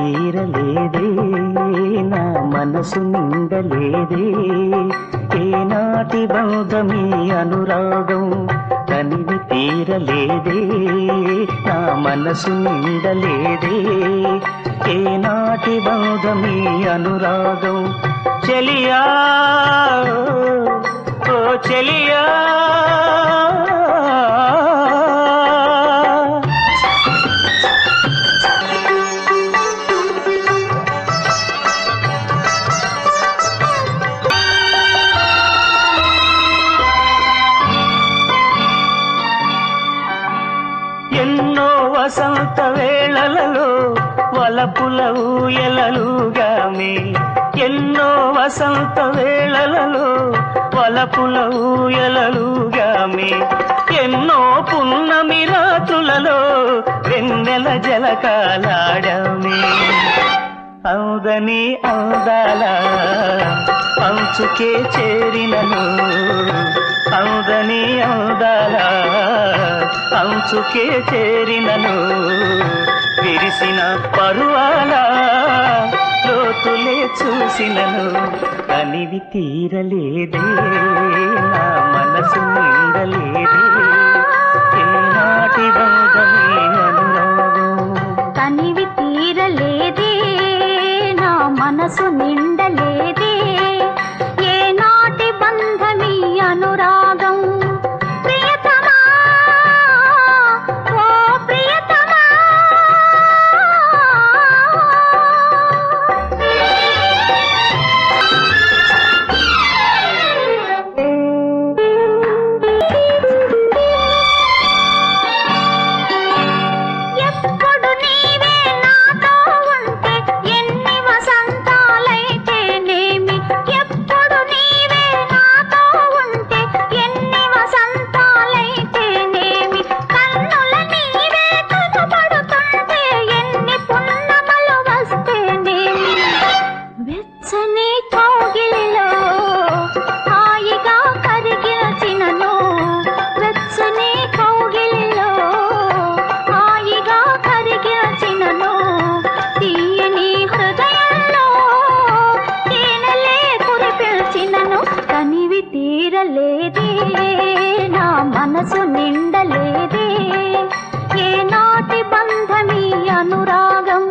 తీరలేదే నా మనసు నిండలేదే ఏనాటి బంధమీ అనురాగం తనివి తీరలేదే నా మనసు నిండలేదే ఏనాటి బంధమీ అనురాగం చెలియా ఓ చెలియా ఎన్నో వసంత వేళలలో వలపుల ఊయలలుగామే ఎన్నో వసంత వేళలలో వలపుల ఊయలలుగామే ఎన్నో పున్నమి రాత్రులలో వెన్నెల జలకాలాడమే అవుదని అందాల అంచుకే చేరినను అవుదని అందాల అంచుకే చేరినను విరిసిన పరువాల లోతులే చూసినను తనివి తీరలేదే నా మనసు నిండలేదే ఏనాటి బంధమీ అనురాగం తనివి తీరలేదే నా మనసు నిండలేదే ఏనాటి బంధమీ అనురాగం ప్రియతమా ఓ ప్రియతమా ఎప్పుడు నీవే నాతో ఉంటే ఎన్ని వసంతాలైతేనేమి ఎప్పుడు నీవే నాతో ఉంటే ఎన్ని వసంతాలైతేనేమి కన్నుల నీవే కనపడుతుంటే ఎన్ని పున్నమలు వస్తేనేమి వెచ్చని కౌగిలిలో హాయిగా కరిగినచినను వెచ్చని కౌగిలిలో హాయిగా కరిగినచినను తీయని హృదయంలో తేనెలే కురిపిల్చినను తనివి తీరలేదే నా మనసు నిండలేదే ఏనాటి బంధమీ అనురాగం